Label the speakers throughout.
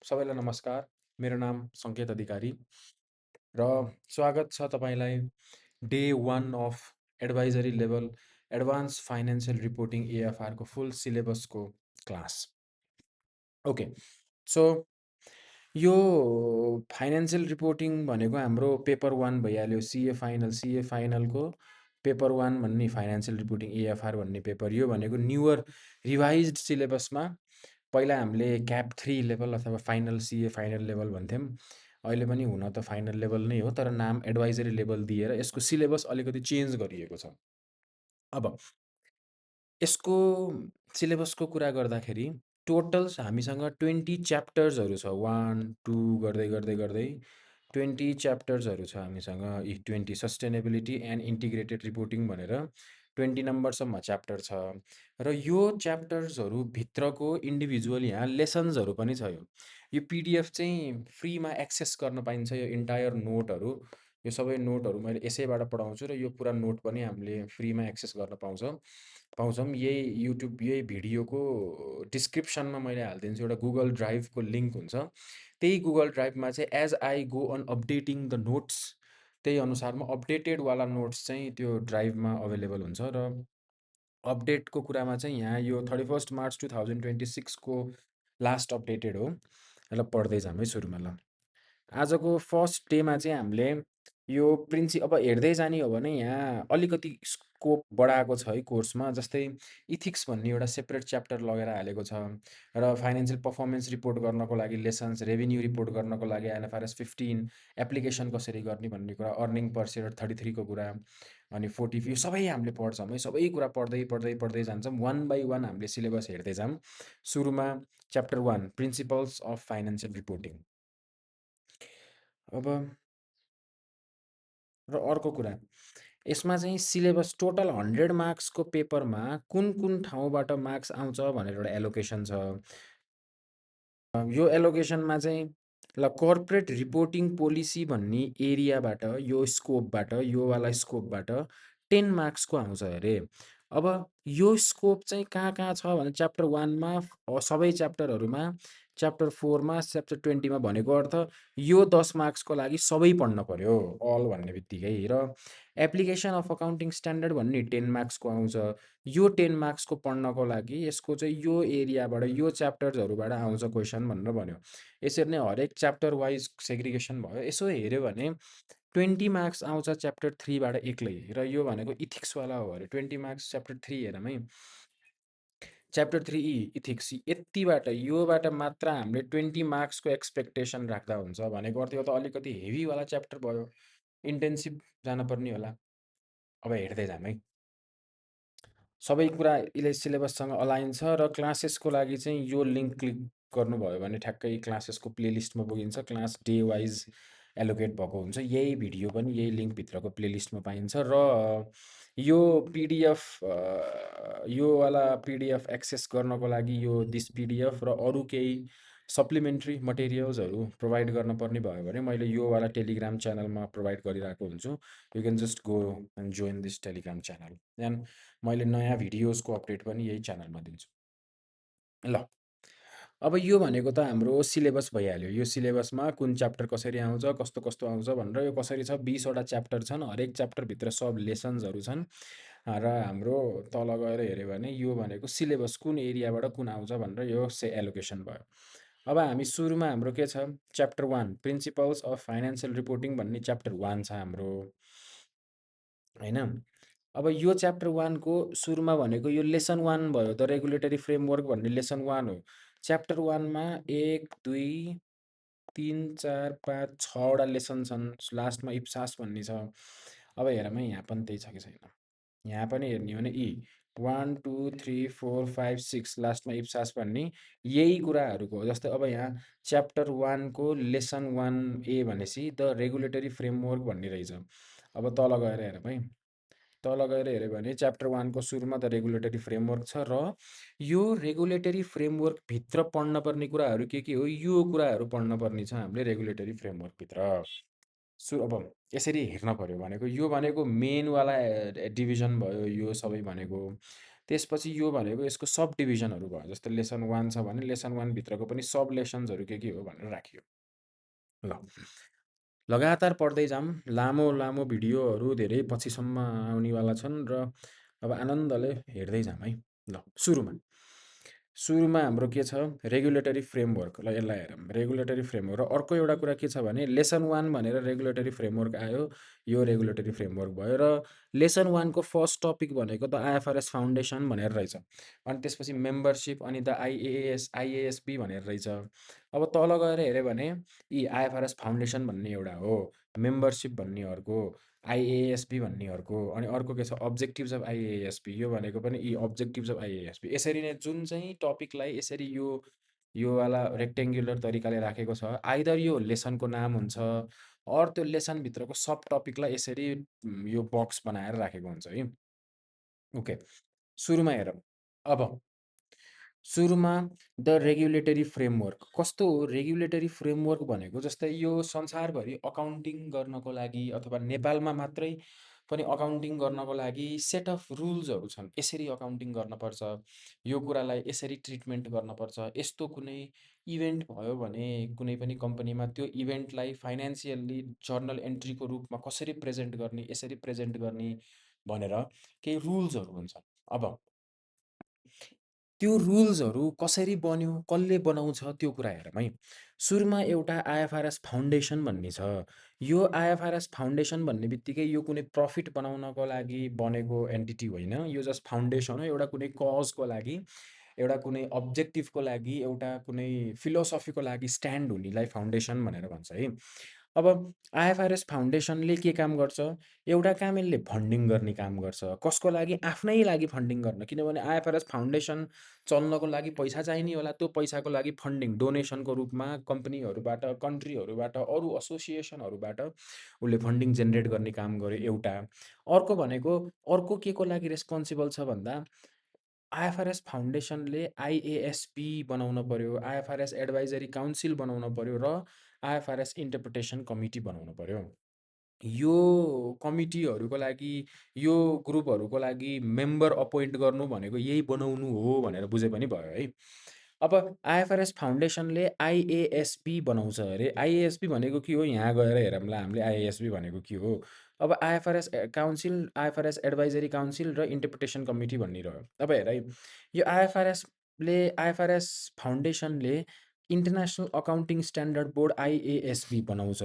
Speaker 1: सबैलाई नमस्कार। मेरो नाम सङ्केत अधिकारी र स्वागत छ तपाईँलाई day 1 of advisory level advanced financial reporting एएफआरको फुल सिलेबसको क्लास। ओके, सो यो फाइनेन्सियल रिपोर्टिङ भनेको हाम्रो पेपर 1 भइहाल्यो। सिए फाइनलको पेपर 1 भन्ने फाइनेन्सियल रिपोर्टिङ एएफआर भन्ने पेपर। यो भनेको न्युअर रिभाइज्ड सिलेबसमा पहिला हामीले क्याप 3 लेभल अथवा फाइनल सिए फाइनल लेभल भन्थ्यौँ। अहिले पनि हुन त फाइनल लेभल नै हो, तर नाम एडभाइजरी लेभल दिएर यसको सिलेबस अलिकति चेन्ज गरिएको छ। अब यसको सिलेबसको कुरा गर्दाखेरि टोटल्स हामीसँग 20 च्याप्टर्सहरू छ। 1, 2 गर्दै गर्दै गर्दै 20 च्याप्टर्सहरू छ हामीसँग। 20 सस्टेनेबिलिटी एन्ड इन्टिग्रेटेड रिपोर्टिङ भनेर 20 नम्बरसम्म च्याप्टर छ र यो च्याप्टर्सहरू भित्रको इन्डिभिजुअल यहाँ लेसन्सहरू पनि छ। यो पिडिएफ चाहिँ फ्रीमा एक्सेस गर्न पाइन्छ। यो इन्टायर नोटहरू, यो सबै नोटहरू मैले यसैबाट पढाउँछु र यो पुरा नोट पनि हामीले फ्रीमा एक्सेस गर्न पाउँछौँ। यही युट्युब यही भिडियोको डिस्क्रिप्सनमा मैले हालिदिन्छु, एउटा गुगल ड्राइभको लिङ्क हुन्छ। त्यही गुगल ड्राइभमा चाहिँ as I go on updating the notes, त्यही अनुसारमा अपडेटेडवाला नोट्स चाहिँ त्यो ड्राइभमा अभाइलेबल हुन्छ। र अपडेटको कुरामा चाहिँ यहाँ यो 31 मार्च 2026 को लास्ट अपडेटेड हो। ल पढ्दै जाऊँ है सुरुमा। ल आजको फर्स्ट डेमा चाहिँ हामीले यो अब हेर्दै जाने हो भने यहाँ अलिकति स्कोप बढाएको छ है कोर्समा। जस्तै इथिक्स भन्ने एउटा सेपरेट च्याप्टर लगेर हालेको छ र फाइनेन्सियल पर्फर्मेन्स रिपोर्ट गर्नको लागि लेसन्स, रेभेन्यू रिपोर्ट गर्नको लागि आइएफआरएस 15 एप्लिकेसन कसरी गर्ने भन्ने कुरा, अर्निङ पर सेयर 33 को कुरा, अनि 40 यो सबै हामीले पढ्छौँ है। सबै कुरा पढ्दै पढ्दै पढ्दै जान्छौँ। 1 बाई 1 हामीले सिलेबस हेर्दै जाऊँ। सुरुमा chapter 1 principles of financial reporting. अब र अर्को कुरा, यसमा चाहिँ सिलेबस टोटल 100 मार्क्सको पेपरमा कुन कुन ठाउँबाट मार्क्स आउँछ भनेर एउटा एलोकेसन छ। यो एलोकेसनमा चाहिँ ल कर्पोरेट रिपोर्टिङ पोलिसी भन्ने एरियाबाट, यो स्कोपबाट, यो वाला स्कोपबाट 10 मार्क्सको आउँछ अरे। अब यो स्कोप चाहिँ कहाँ कहाँ छ भने च्याप्टर 1मा सबै च्याप्टरहरूमा, च्याप्टर 4मा, च्याप्टर 20मा भनेको अर्थ यो 10 मार्क्सको लागि सबै पढ्न पर्यो अल भन्ने बित्तिकै। र एप्लिकेसन अफ अकाउन्टिङ स्ट्यान्डर्ड भन्ने 10 मार्क्सको आउँछ। यो 10 मार्क्सको पढ्नको लागि यसको चाहिँ यो एरियाबाट, यो च्याप्टर्सहरूबाट आउँछ क्वेसन भनेर भन्यो। यसरी नै हरेक च्याप्टर वाइज सेग्रिगेसन भयो। यसो हेऱ्यो भने 20 मार्क्स आउँछ च्याप्टर 3बाट एक्लै, र यो भनेको इथिक्सवाला हो अरे। 20 मार्क्स च्याप्टर 3 हेरौँ है। च्याप्टर 3 इथिक्स, यतिबाट योबाट मात्र हामीले 20 मार्क्सको एक्सपेक्टेसन राख्दा हुन्छ भनेको अर्थ। यो त अलिकति हेभीवाला च्याप्टर भयो, इन्टेन्सिभ जानुपर्ने होला। अब हेर्दै जाऊँ है। सबै कुरा यसले सिलेबससँग अलाइन छ र क्लासेसको लागि चाहिँ यो लिङ्क क्लिक गर्नुभयो भने ठ्याक्कै क्लासेसको प्लेलिस्टमा पुगिन्छ। क्लास डे वाइज एलोकेट भएको हुन्छ। यही भिडियो पनि यही लिङ्कभित्रको प्लेलिस्टमा पाइन्छ। र यो पिडिएफ, यो वाला पिडिएफ एक्सेस गर्नको लागि यो दिस पिडिएफ र अरू केही सप्लिमेन्ट्री मटेरियल्सहरू प्रोभाइड गर्नुपर्ने भयो भने मैले यो वाला टेलिग्राम च्यानलमा प्रोभाइड गरिरहेको हुन्छु। You can just go and join this Telegram channel. And मैले नयाँ भिडियोजको अपडेट पनि यही च्यानलमा दिन्छु। ल अब यो भनेको त हाम्रो सिलेबस भइहाल्यो। यो सिलेबसमा कुन च्याप्टर कसरी आउँछ, कस्तो कस्तो आउँछ भनेर। यो कसरी छ, 20 वटा च्याप्टर छन्। हरेक च्याप्टरभित्र सब लेसन्सहरू छन्। र हाम्रो तल गएर हेऱ्यो भने यो भनेको सिलेबस कुन एरियाबाट कुन आउँछ भनेर यो एलोकेसन भयो। अब हामी सुरुमा हाम्रो के छ, chapter 1 principles of financial reporting भन्ने च्याप्टर 1 छ हाम्रो, होइन। अब यो च्याप्टर 1 को सुरुमा भनेको यो लेसन 1 भयो, द रेगुलेटरी फ्रेमवर्क भन्ने लेसन 1 हो। च्याप्टर 1 मा 1, 2, 3, 4, 5, 6 वटा लेसन छन्। लास्टमा इप्सास भन्ने छ। अब हेरौँ है यहाँ पनि त्यही छ कि छैन। यहाँ पनि हेर्ने हो भने 1, 2, 3, 4, 5, 6 लास्टमा इप्सास भन्ने यही कुराहरूको हो। जस्तै अब यहाँ च्याप्टर 1 को लेसन 1A भनेपछि द रेगुलेटरी फ्रेमवर्क भन्ने रहेछ। अब तल गएर हेरौँ है। तल गएर हेऱ्यो भने च्याप्टर 1 को सुरुमा द रेगुलेटरी फ्रेमवर्क छ र यो रेगुलेटरी फ्रेमवर्कभित्र पढ्नुपर्ने कुराहरू के हो, यो कुराहरू पढ्नुपर्ने छ हामीले रेगुलेटरी फ्रेमवर्कभित्र। अब यसरी हेर्न पर्यो भनेको यो भनेको मेनवाला डिभिजन भयो यो सबै भनेको। त्यसपछि यो भनेको यसको सब डिभिजनहरू भयो। जस्तो लेसन 1 छ भने लेसन 1 भित्रको पनि सब लेसन्सहरू के हो भनेर राखियो। ल लगातार पढ्दै जाऊँ। लामो लामो भिडियोहरू धेरै पछिसम्म आउनेवाला छन् र अब आनन्दले हेर्दै जाऊँ है। ल सुरुमा हाम्रो के छ रेगुलेटरी फ्रेमवर्क। ल यसलाई हेरौँ रेगुलेटरी फ्रेमवर्क र अर्को एउटा कुरा के छ भने लेसन 1 भनेर रेगुलेटरी फ्रेमवर्क आयो। यो रेगुलेटरी फ्रेमवर्क भयो र लेसन 1 को फर्स्ट टपिक भनेको द आइएफआरएस फाउन्डेसन भनेर रहेछ। अनि त्यसपछि मेम्बरसिप अनि द आइएएसबी भनेर रहेछ। अब तल गएर हेऱ्यो भने यी आइएफआरएस फाउन्डेसन भन्ने एउटा हो, मेम्बरसिप भन्ने अर्को, आइएएसबी भन्ने अर्को, अनि अर्को के छ अब्जेक्टिभ्स अफ आइएएसबी। यो भनेको पनि यी अब्जेक्टिभ्स अफ आइएएसबी। यसरी नै जुन चाहिँ टपिकलाई यसरी यो वाला रेक्टेङ्गुलर तरिकाले राखेको छ, आइदर यो लेसनको नाम हुन्छ अर त्यो लेसनभित्रको सब टपिकलाई यसरी यो बक्स बनाएर राखेको हुन्छ है। ओके, सुरुमा हेरौँ। अब सुरुमा द रेगुलेटरी फ्रेमवर्क कस्तो हो? रेगुलेटरी फ्रेमवर्क भनेको जस्तै यो संसारभरि अकाउन्टिङ गर्नको लागि अथवा नेपालमा मात्रै पनि अकाउन्टिङ गर्नको लागि सेट अफ रुल्सहरू छन्। यसरी अकाउन्टिङ गर्नुपर्छ, यो कुरालाई यसरी ट्रिटमेन्ट गर्नुपर्छ। यस्तो कुनै इभेन्ट भयो भने कुनै पनि कम्पनीमा त्यो इभेन्टलाई फाइनेन्सियल्ली जर्नल एन्ट्रीको रूपमा कसरी प्रेजेन्ट गर्ने, यसरी प्रेजेन्ट गर्ने भनेर केही रुल्सहरू हुन्छन्। अब त्यो रुल्सहरू कसरी बन्यो, कसले बनाउँछ त्यो कुरा हेरौँ है। सुरुमा एउटा आइएफआरएस फाउन्डेसन भन्ने छ। यो आइएफआरएस फाउन्डेसन भन्ने बित्तिकै यो कुनै प्रफिट बनाउनको लागि बनेको एन्टिटी होइन। यो जस्ट फाउन्डेसन हो, एउटा कुनै कजको लागि, एउटा कुनै अब्जेक्टिभको लागि, एउटा कुनै फिलोसफीको लागि स्ट्यान्ड हुनेलाई फाउन्डेसन भनेर भन्छ है। अब आइएफआरएस फाउन्डेसनले के काम गर्छ? एउटा काम यसले फन्डिङ गर्ने काम गर्छ। कसको लागि? आफ्नै लागि फन्डिङ गर्न। किनभने आइएफआरएस फाउन्डेसन चल्नको लागि पैसा चाहिने होला। त्यो पैसाको लागि फन्डिङ डोनेसनको रूपमा कम्पनीहरूबाट, कन्ट्रीहरूबाट, अरू एसोसिएसनहरूबाट उसले फन्डिङ जेनेरेट गर्ने काम गर्यो एउटा। अर्को भनेको अर्को के को लागि रेस्पोन्सिबल छ भन्दा आइएफआरएस फाउन्डेसनले आइएएसबी बनाउन पर्यो, आइएफआरएस एडभाइजरी काउन्सिल बनाउन पर्यो र आइएफआरएस इन्टरप्रिटेसन कमिटी बनाउन पर्यो। यो कमिटीहरूको लागि, यो ग्रुपहरूको लागि मेम्बर अपोइन्ट गर्नु भनेको यही बनाउनु हो भनेर बुझे पनि भयो है। अब आइएफआरएस फाउन्डेसनले आइएएसबी बनाउँछ अरे। आइएएसबी भनेको के हो? यहाँ गएर हेरौँला हामीले आइएएसबी भनेको के हो। अब IFRS council, IFRS advisory council र इन्टरप्रिटेसन कमिटी भन्ने रह्यो। अब हेर है, यो IFRS फाउन्डेसनले international accounting standard board आइएएसबी बनाउँछ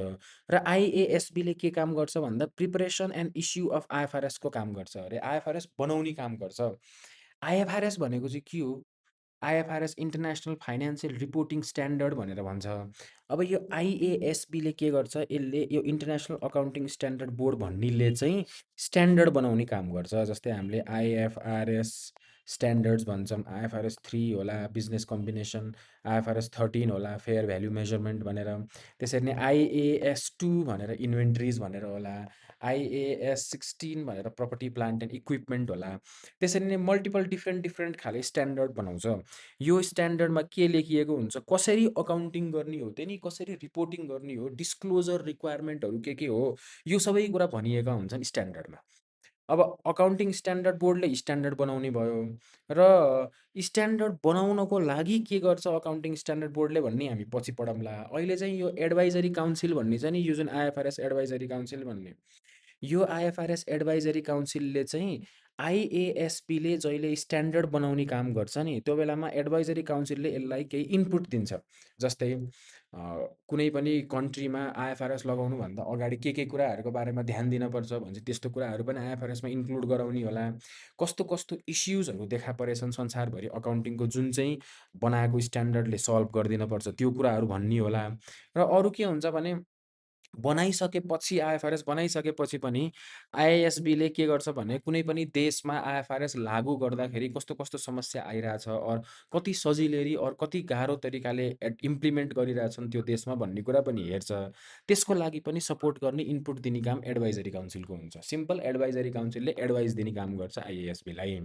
Speaker 1: र आइएएसबीले के काम गर्छ भन्दा प्रिपरेसन एन्ड इस्यु अफ आइएफआरएसको काम गर्छ अरे। आइएफआरएस बनाउने काम गर्छ। आइएफआरएस भनेको चाहिँ के हो? IFRS international financial reporting standard भनेर भन्छ। अब यो आइएएसबीले के गर्छ? यसले यो इन्टरनेसनल अकाउन्टिङ स्ट्यान्डर्ड बोर्ड भन्नेले चाहिँ स्ट्यान्डर्ड बनाउने काम गर्छ। जस्तै हामीले आइएफआरएस स्ट्यान्डर्ड्स भन्छौँ, आइएफआरएस 3 होला बिजनेस कम्बिनेसन, आइएफआरएस 13 होला फेयर भ्याल्यु मेजरमेन्ट भनेर, त्यसरी नै आइएएस 2 भनेर इन्भेन्ट्रिज भनेर होला, आइएएस 16 भनेर प्रपर्टी प्लान्ट एन्ड इक्विपमेन्ट होला। त्यसरी नै मल्टिपल डिफ्रेन्ट खाले स्ट्यान्डर्ड बनाउँछ। यो स्ट्यान्डर्डमा के लेखिएको हुन्छ? कसरी अकाउन्टिङ गर्ने हो, त्यही कसरी रिपोर्टिङ गर्ने हो, डिस्क्लोजर रिक्वायरमेन्टहरू के हो, यो सबै कुरा भनिएका हुन्छन् स्ट्यान्डर्डमा। अब अकाउन्टिङ स्ट्यान्डर्ड बोर्डले स्ट्यान्डर्ड बनाउने भयो र स्ट्यान्डर्ड बनाउनको लागि के गर्छ अकाउन्टिङ स्ट्यान्डर्ड बोर्डले भन्ने हामी पछि पढौँला। अहिले चाहिँ यो एडभाइजरी काउन्सिल भन्ने छ नि, यो जुन आइएफआरएस एडभाइजरी काउन्सिल भन्ने, यो आइएफआरएस एडभाइजरी काउन्सिलले चाहिँ आइएएसबीले जहिले स्ट्यान्डर्ड बनाउने काम गर्छ नि, त्यो बेलामा एडभाइजरी काउन्सिलले यसलाई केही इनपुट दिन्छ। जस्तै कुनै पनि कन्ट्रीमा आइएफआरएस लगाउनुभन्दा अगाडि के कुराहरूको बारेमा ध्यान दिनपर्छ भन्छ, त्यस्तो कुराहरू पनि आइएफआरएसमा इन्क्लुड गराउने होला। कस्तो कस्तो इस्युजहरू देखा परेछन् संसारभरि अकाउन्टिङको जुन चाहिँ बनाएको स्ट्यान्डर्डले सल्भ गरिदिनुपर्छ, त्यो कुराहरू भन्ने होला। र अरू के हुन्छ भने बनाइसकेपछि आइएफआरएस बनाइसकेपछि पनि आइएएसबीले के गर्छ भने कुनै पनि देशमा आइएफआरएस लागु गर्दाखेरि कस्तो कस्तो समस्या आइरहेछ और कति सजिलै और कति गाह्रो तरिकाले इम्प्लिमेन्ट गरिरहेछन् त्यो देशमा भन्ने कुरा पनि हेर्छ। त्यसको लागि पनि सपोर्ट गर्ने, इनपुट दिने काम एडभाइजरी काउन्सिलको हुन्छ। सिम्पल एडभाइजरी काउन्सिलले एडभाइस दिने काम गर्छ आइएएसबीलाई।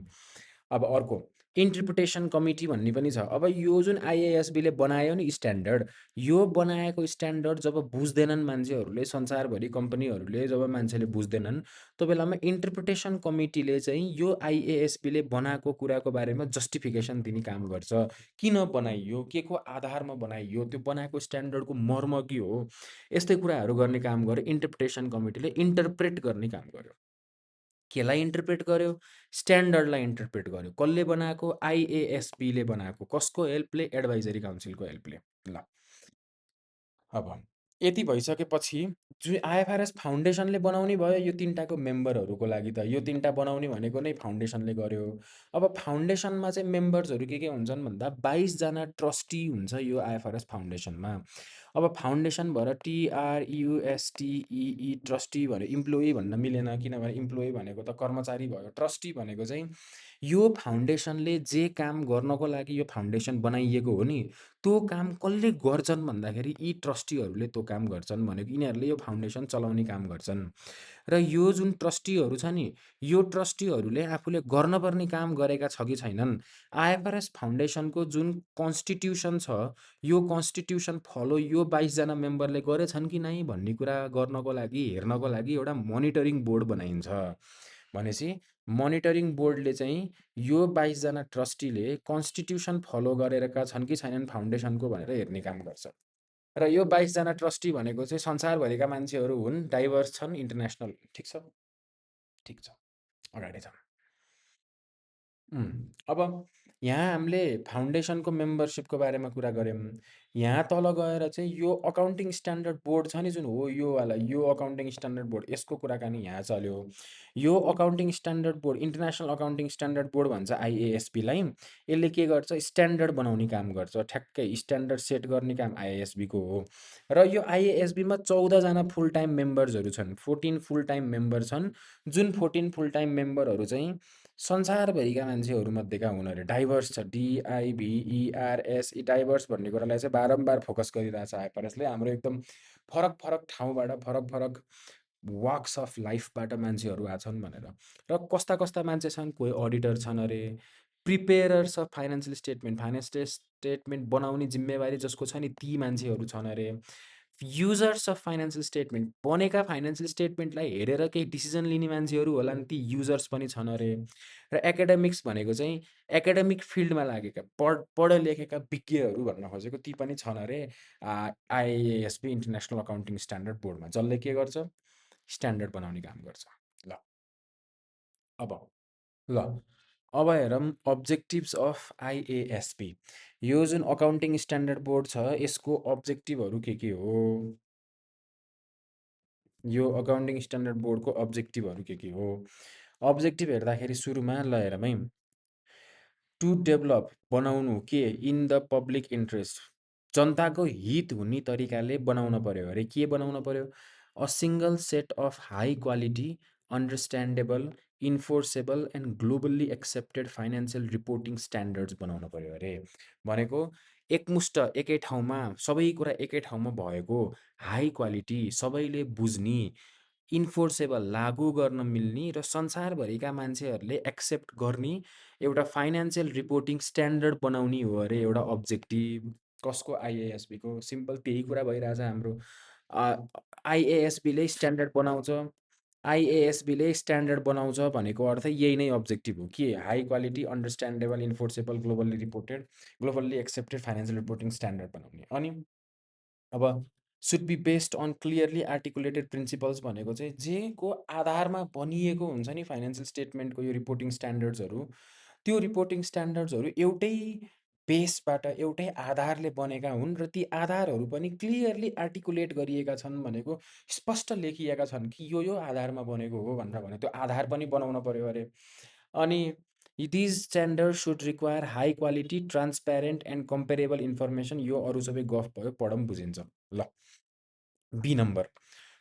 Speaker 1: अब अर्को इन्टरप्रिटेसन कमिटी भन्ने पनि छ। अब यो जुन आइएएसबीले बनायो नि स्ट्यान्डर्ड, यो बनाएको स्ट्यान्डर्ड जब बुझ्दैनन् मान्छेहरूले, संसारभरि कम्पनीहरूले जब मान्छेले बुझ्दैनन्, त्यो बेलामा इन्टरप्रिटेसन कमिटीले चाहिँ यो आइएएसबीले बनाएको कुराको बारेमा जस्टिफिकेसन दिने काम गर्छ। किन बनाइयो? केको आधारमा बनाइयो? त्यो बनाएको स्ट्यान्डर्डको मर्म के हो? यस्तै कुराहरू गर्ने काम गर्यो इन्टरप्रिटेसन कमिटीले, इन्टरप्रेट गर्ने काम गर्यो। केलाई इन्टरप्रेट गर्यो? स्ट्यान्डर्डलाई इन्टरप्रेट गर्यो। कसले बनाएको? आइएएसबीले बनाएको। कसको हेल्पले? एडभाइजरी काउन्सिलको हेल्पले। ल अब यति भइसकेपछि जो आइएफआरएस फाउन्डेसनले बनाउने भयो यो 3टाको मेम्बरहरूको लागि त। यो 3टा बनाउने भनेको नै फाउन्डेसनले गर्यो। अब फाउन्डेसनमा चाहिँ मेम्बर्सहरू के हुन्छन् भन्दा 22 जना ट्रस्टी हुन्छ यो आइएफआरएस फाउन्डेसनमा। अब फाउन्डेसन भएर TRUSTEE ट्रस्टी भन्यो, इम्प्लोइ भन्न मिलेन, किनभने इम्प्लोइ भनेको त कर्मचारी भयो। ट्रस्टी भनेको चाहिँ यो फाउन्डेसनले जे काम गर्नको लागि यो फाउन्डेसन बनाइएको हो नि, त्यो काम कसले गर्छन् भन्दाखेरि यी ट्रस्टीहरूले त्यो काम गर्छन् भनेको। यिनीहरूले यो फाउन्डेसन चलाउने काम गर्छन्। र यो जुन ट्रस्टीहरू छ नि, यो ट्रस्टीहरूले आफूले गर्नुपर्ने काम गरेका छ कि छैनन्? आइएफआरएस फाउन्डेसनको जुन कन्स्टिट्युसन छ, यो कन्स्टिट्युसन फलो यो 22 जना मेम्बरले गरेछन् कि नै भन्ने कुरा गर्नको लागि, हेर्नको लागि एउटा मोनिटरिङ बोर्ड बनाइन्छ। भनेपछि मोनिटरिङ बोर्डले चाहिँ यो 22 जना ट्रस्टीले कन्स्टिट्युसन फलो गरेका छन् कि छैनन् फाउन्डेसनको भनेर हेर्ने काम गर्छ। र यो 22 जना ट्रस्टी भनेको चाहिँ संसारभरिका मान्छेहरू हुन्, डाइभर्स छन्, इन्टरनेसनल। ठिक छ? ठिक छ। अगाडि जाउँ। अब यहाँ हामीले फाउन्डेसनको मेम्बरसिपको बारेमा कुरा गऱ्यौँ। यहाँ तल गएर चाहिँ यो अकाउन्टिङ स्ट्यान्डर्ड बोर्ड छ नि जुन हो यो वाला, यो अकाउन्टिङ स्ट्यान्डर्ड बोर्ड, यसको कुराकानी यहाँ चल्यो। यो accounting standard board, international accounting standard board भन्छ आइएएसबीलाई। यसले के गर्छ? स्ट्यान्डर्ड बनाउने काम गर्छ। ठ्याक्कै स्ट्यान्डर्ड सेट गर्ने काम आइएएसबीको हो। र यो आइएएसबीमा 14 जना फुल टाइम मेम्बर्सहरू छन्। 14 फुल टाइम मेम्बर छन्। जुन 14 फुल टाइम मेम्बरहरू चाहिँ संसारभरिका मान्छेहरूमध्येका हुन् अरे। डाइभर्स छ, DIVERS। डाइभर्स भन्ने कुरालाई चाहिँ बारम्बार फोकस गरिरहेछ आइएफआरएसले। हाम्रो एकदम फरक फरक ठाउँबाट, फरक फरक वाक्स अफ लाइफबाट मान्छेहरू आछन् भनेर। र कस्ता कस्ता मान्छे छन्? कोही अडिटर छन् अरे, preparers of financial statement, financial statement बनाउने जिम्मेवारी जसको छ नि ती मान्छेहरू छन् अरे। युजर्स अफ फाइनेन्सियल स्टेटमेन्ट, बनेका फाइनेन्सियल स्टेटमेन्टलाई हेरेर केही डिसिजन लिने मान्छेहरू होलान्, ती युजर्स पनि छन् अरे। र एकाडेमिक्स भनेको चाहिँ एकाडेमिक फिल्डमा लागेका पढ लेखेका विज्ञहरू भन्न खोजेको ती पनि छन् अरे आइएएसबी इन्टरनेसनल अकाउन्टिङ स्ट्यान्डर्ड बोर्डमा, जसले के गर्छ? स्ट्यान्डर्ड बनाउने काम गर्छ। ल अब ल अब हेरौँ अब्जेक्टिभ्स अफ आइएएसबी। यो जुन अकाउन्टिङ स्ट्यान्डर्ड बोर्ड छ यसको अब्जेक्टिभहरू के हो? यो अकाउन्टिङ स्ट्यान्डर्ड बोर्डको अब्जेक्टिभहरू के हो? अब्जेक्टिभ हेर्दाखेरि सुरुमा ल हेरौँ है। टु डेभलप, बनाउनु के? इन द पब्लिक इन्ट्रेस्ट, जनताको हित हुने तरिकाले बनाउन पर्यो अरे। के बनाउन पर्यो? A single set of high quality, understandable, enforceable and globally accepted financial reporting standards बनाउन पर्यो अरे। भनेको एकमुष्ट एकै ठाउँमा सबै कुरा एकै ठाउँमा भएको, हाई क्वालिटी, सबैले बुझ्ने, इन्फोर्सेबल, लागू गर्न मिल्ने र संसारभरिका मान्छेहरूले एक्सेप्ट गर्ने एउटा फाइनेन्सियल रिपोर्टिङ स्ट्यान्डर्ड बनाउने हो अरे एउटा अब्जेक्टिभ। कसको? आइएएसबीको। सिम्पल त्यही कुरा भइरहेछ हाम्रो। आइएएसबीले स्ट्यान्डर्ड बनाउँछ, आइएएसबीले स्ट्यान्डर्ड बनाउँछ भनेको अर्थ यही नै अब्जेक्टिभ हो कि high quality, understandable, enforceable, globally reported, globally accepted financial reporting standard बनाउने। अनि अब should be based on clearly articulated principles भनेको चाहिँ जेको आधारमा बनिएको हुन्छ नि फाइनेन्सियल स्टेटमेन्टको यो रिपोर्टिङ स्ट्यान्डर्ड्सहरू, त्यो रिपोर्टिङ स्ट्यान्डर्ड्सहरू एउटै बेसबाट, एउटै आधारले बनेका हुन् र ती आधारहरू पनि क्लियरली आर्टिकुलेट गरिएका छन् भनेको स्पष्ट लेखिएका छन् कि यो आधारमा बनेको हो भनेर भने त्यो आधार पनि बनाउन पर्यो अरे। अनि these standard should require high quality, transparent and comparable information. यो अरू सबै गफ भयो, पढौँ बुझिन्छ। ल B number,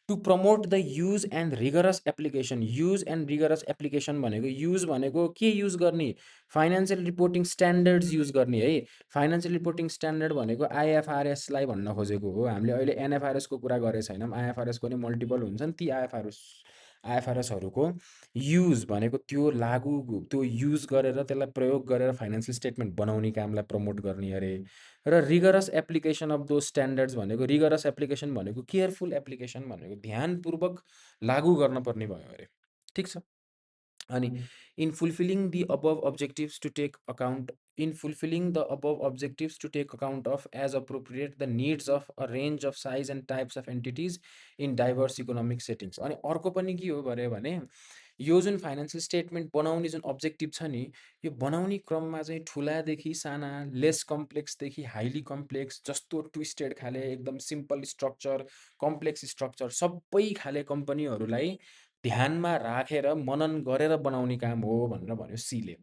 Speaker 1: to promote the use and rigorous application. Use and rigorous application भनेको, युज भनेको के युज गर्ने? फाइनेन्सियल रिपोर्टिङ स्ट्यान्डर्ड्स युज गर्ने है। फाइनेन्सियल रिपोर्टिङ स्ट्यान्डर्ड भनेको आइएफआरएसलाई भन्न खोजेको हो। हामीले अहिले एनएफआरएसको कुरा गरेको छैनौँ, आइएफआरएसको नि मल्टिपल हुन्छन्। ती आइएफआरएसहरूको युज भनेको त्यो युज गरेर त्यसलाई प्रयोग गरेर फाइनेन्सियल स्टेटमेन्ट बनाउने कामलाई प्रमोट गर्ने अरे। र rigorous application of those standards भनेको रिगरस एप्लिकेसन भनेको केयरफुल एप्लिकेसन भनेको ध्यानपूर्वक लागू गर्न पर्ने भयो अरे। ठिक छ। अनि in fulfilling the above objectives to take account in fulfilling the above objectives to take account of as appropriate the needs of a range of size and types of entities in diverse economic settings. अनि अर्को पनि के हो भने यो जुन financial statement बनाउने जुन अब्जेक्टिभ छ नि, यो बनाउने क्रममा चाहिँ ठुलादेखि साना, लेस कम्प्लेक्सदेखि हाइली कम्प्लेक्स, जस्तो ट्विस्टेड खाले एकदम सिम्पल स्ट्रक्चर, कम्प्लेक्स स्ट्रक्चर सबै खाले कम्पनीहरूलाई ध्यानमा राखेर मनन गरेर बनाउने काम हो भनेर भन्यो सीले।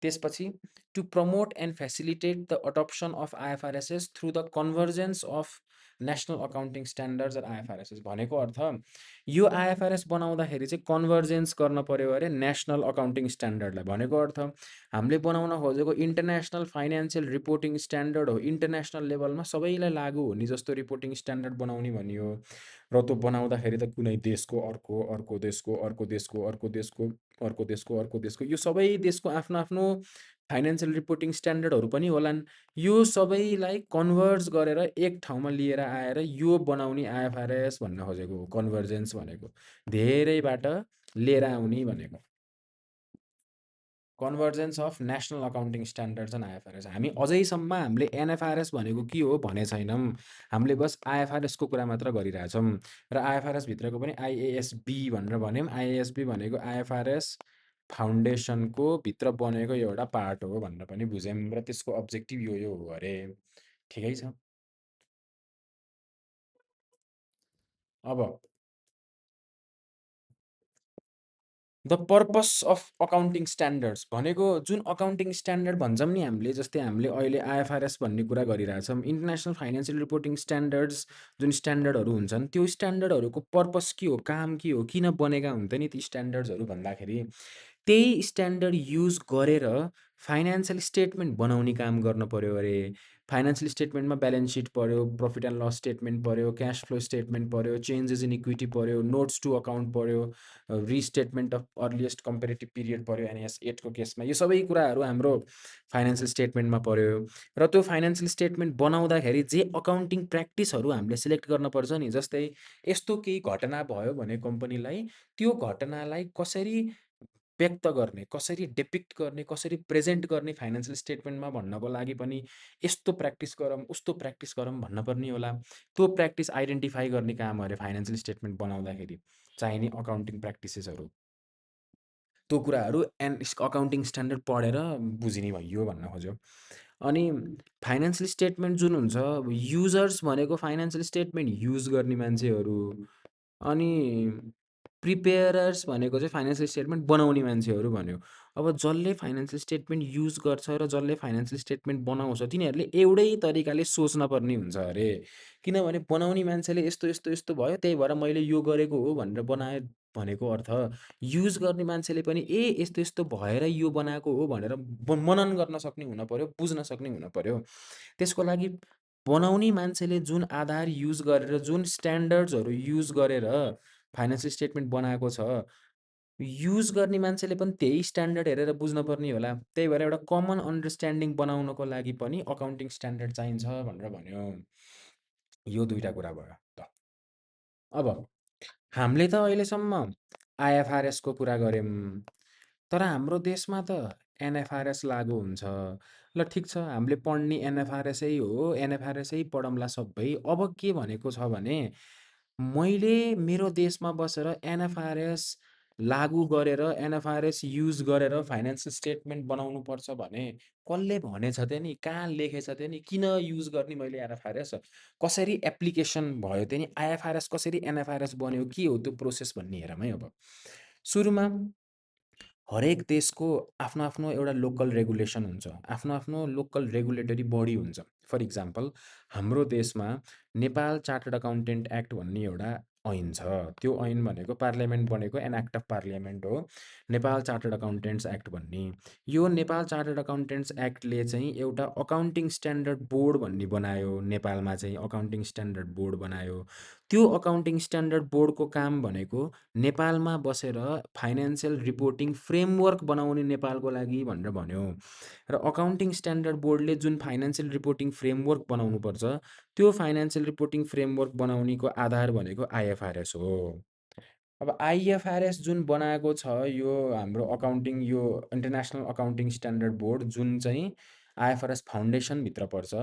Speaker 1: त्यसपछि to promote and facilitate the adoption of IFRSs through the convergence of national accounting standards and IFRSs. भनेको अर्थ यो आइएफआरएस बनाउँदाखेरि चाहिँ कन्भर्जेन्स गर्न पर्यो अरे नेसनल अकाउन्टिङ स्ट्यान्डर्डलाई। भनेको अर्थ हामीले बनाउन खोजेको इन्टरनेसनल फाइनेन्सियल रिपोर्टिङ स्ट्यान्डर्ड हो, इन्टरनेसनल लेभलमा सबैलाई लागु हुने जस्तो रिपोर्टिङ स्ट्यान्डर्ड बनाउने भनियो। र त्यो बनाउँदाखेरि त कुनै देशको अर्को, अर्को देशको, अर्को देशको, अर्को देशको, अर्को देशको, अर्को देशको, यो सबै देशको आफ्नो आफ्नो फाइनेन्सियल रिपोर्टिङ स्ट्यान्डर्डहरू पनि होलान्। यो सबैलाई कन्भर्ज गरेर एक ठाउँमा लिएर आएर यो बनाउने आइएफआरएस भन्न खोजेको हो कन्भर्जेन्स भनेको। धेरैबाट लिएर आउने भनेको। Convergence of national accounting standards and IFRS. हामी अझैसम्म हामीले एनएफआरएस भनेको के हो भने छैनौँ। हामीले बस आइएफआरएसको कुरा मात्र गरिरहेछौँ। र आइएफआरएस भित्रको पनि आइएएसबी भनेर भन्यौँ। आइएएसबी भनेको आइएफआरएस फाउन्डेसनको भित्र बनेको एउटा पार्ट हो भनेर पनि बुझ्यौँ। र त्यसको अब्जेक्टिभ यो हो अरे। ठिकै छ। अब the purpose of accounting standards भनेको जुन अकाउन्टिङ स्ट्यान्डर्ड भन्छौँ नि हामीले, जस्तै हामीले अहिले आइएफआरएस भन्ने कुरा गरिरहेछौँ, इन्टरनेसनल फाइनेन्सियल रिपोर्टिङ स्ट्यान्डर्ड्स जुन स्ट्यान्डर्डहरू हुन्छन्, त्यो स्ट्यान्डर्डहरूको पर्पस के हो, काम के हो, किन बनेका हुन्छन् नि ती स्ट्यान्डर्ड्सहरू भन्दाखेरि त्यही स्ट्यान्डर्ड युज गरेर फाइनेन्सियल स्टेटमेन्ट बनाउने काम गर्न पर्यो अरे। फाइनेन्सियल स्टेटमेन्टमा ब्यालेन्स सिट पऱ्यो, प्रफिट एन्ड लस स्टेटमेन्ट पऱ्यो, क्यास फ्लो स्टेटमेन्ट पऱ्यो, चेन्जेस इन इक्विटी पऱ्यो, नोट्स टु अकाउन्ट पऱ्यो, रिस्टेटमेन्ट अफ अर्लिएस्ट कम्पेरेटिभ पिरियड पऱ्यो एनएस 8 को केसमा। यो सबै कुराहरू हाम्रो फाइनेन्सियल स्टेटमेन्टमा पऱ्यो। र त्यो फाइनेन्सियल स्टेटमेन्ट बनाउँदाखेरि जे अकाउन्टिङ प्र्याक्टिसहरू हामीले सिलेक्ट गर्नुपर्छ नि, जस्तै यस्तो केही घटना भयो भने कम्पनीलाई त्यो घटनालाई कसरी व्यक्त गर्ने, कसरी डिपिक्ट गर्ने, कसरी प्रेजेन्ट गर्ने फाइनेन्सियल स्टेटमेन्टमा भन्नको लागि पनि यस्तो प्र्याक्टिस गरौँ, उस्तो प्र्याक्टिस गरौँ भन्नुपर्ने होला। त्यो प्र्याक्टिस आइडेन्टिफाई गर्ने काम अरे फाइनेन्सियल स्टेटमेन्ट बनाउँदाखेरि चाहिने अकाउन्टिङ प्र्याक्टिसेसहरू। त्यो कुराहरू अकाउन्टिङ स्ट्यान्डर्ड पढेर बुझिने भइयो भन्न खोज्यो। अनि फाइनेन्सियल स्टेटमेन्ट जुन हुन्छ, युजर्स भनेको फाइनेन्सियल स्टेटमेन्ट युज गर्ने मान्छेहरू, अनि प्रिपेयरर्स भनेको चाहिँ फाइनेन्सियल स्टेटमेन्ट बनाउने मान्छेहरू भन्यो। अब जसले फाइनेन्सियल स्टेटमेन्ट युज गर्छ र जसले फाइनेन्सियल स्टेटमेन्ट बनाउँछ, तिनीहरूले एउटै तरिकाले सोच्न पर्ने हुन्छ अरे। किनभने बनाउने मान्छेले यस्तो यस्तो यस्तो भयो, त्यही भएर मैले यो गरेको हो भनेर बनाए भनेको अर्थ, युज गर्ने मान्छेले पनि यस्तो यस्तो भएर यो बनाएको हो भनेर मनन गर्न सक्ने हुन पर्यो, बुझ्न सक्ने हुन पर्यो। त्यसको लागि बनाउने मान्छेले जुन आधार युज गरेर, जुन स्ट्यान्डर्ड्सहरू युज गरेर फाइनेन्सियल स्टेटमेन्ट बनाएको छ, युज गर्ने मान्छेले पनि त्यही स्ट्यान्डर्ड हेरेर बुझ्नुपर्ने होला। त्यही भएर एउटा कमन अन्डरस्ट्यान्डिङ बनाउनको लागि पनि अकाउन्टिङ स्ट्यान्डर्ड चाहिन्छ भनेर भन्यो। यो दुईवटा कुरा भयो त। अब हामीले त अहिलेसम्म आइएफआरएसको कुरा गऱ्यौँ, तर हाम्रो देशमा त एनएफआरएस लागु हुन्छ। ल ठिक छ, हामीले पढ्ने एनएफआरएसै हो, एनएफआरएसै पढौँला सबै। अब के भनेको छ भने मैले मेरो देशमा बसेर एनएफआरएस लागु गरेर, एनएफआरएस युज गरेर फाइनेन्सियल स्टेटमेन्ट बनाउनुपर्छ भने कसले भनेछ त नि? कहाँ लेखेछ त नि? किन युज गर्ने मैले एनएफआरएस? कसरी एप्लिकेसन भयो त नि? आइएफआरएस कसरी एनएफआरएस बन्यो? के हो त्यो प्रोसेस भन्ने हेरौँ है। अब सुरुमा हरेक देशको आफ्नो आफ्नो एउटा लोकल रेगुलेसन हुन्छ, आफ्नो आफ्नो लोकल रेगुलेटरी बडी हुन्छ। फर इक्जाम्पल हाम्रो देशमा नेपाल चार्टर्ड अकाउन्टेन्ट एक्ट भन्ने एउटा ऐन छ। त्यो ऐन भनेको पार्लियामेन्ट बनेको एन एक्ट अफ पार्लियामेन्ट हो, नेपाल चार्टर्ड अकाउन्टेन्ट्स एक्ट भन्ने। यो नेपाल चार्टर्ड अकाउन्टेन्ट्स एक्टले चाहिँ एउटा अकाउन्टिङ स्ट्यान्डर्ड बोर्ड भन्ने बनायो। नेपालमा चाहिँ अकाउन्टिङ स्ट्यान्डर्ड बोर्ड बनायो। त्यो अकाउन्टिङ स्ट्यान्डर्ड बोर्डको काम भनेको नेपालमा बसेर फाइनान्सियल रिपोर्टिङ फ्रेमवर्क बनाउने नेपालको लागि भनेर भन्यो। र अकाउन्टिङ स्ट्यान्डर्ड बोर्डले जुन फाइनान्सियल रिपोर्टिङ फ्रेमवर्क बनाउनुपर्छ, त्यो फाइनान्सियल रिपोर्टिङ फ्रेमवर्क बनाउनेको आधार भनेको आइएफआरएस हो। अब आइएफआरएस जुन बनाएको छ यो हाम्रो अकाउन्टिङ यो इन्टरनेसनल अकाउन्टिङ स्ट्यान्डर्ड बोर्ड जुन चाहिँ आइएफआरएस फाउन्डेसनभित्र पर्छ,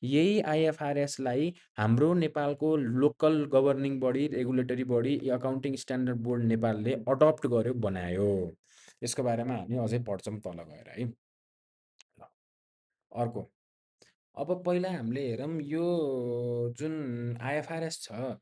Speaker 1: यही आइएफआरएसलाई हाम्रो नेपालको local governing body, regulatory body accounting standard board नेपालले अडप्ट गर्यो, बनायो। यसको बारेमा हामी अझै पढ्छौँ तल गएर है। ल, अर्को अब पहिला हामीले हेरौँ यो जुन आइएफआरएस छ,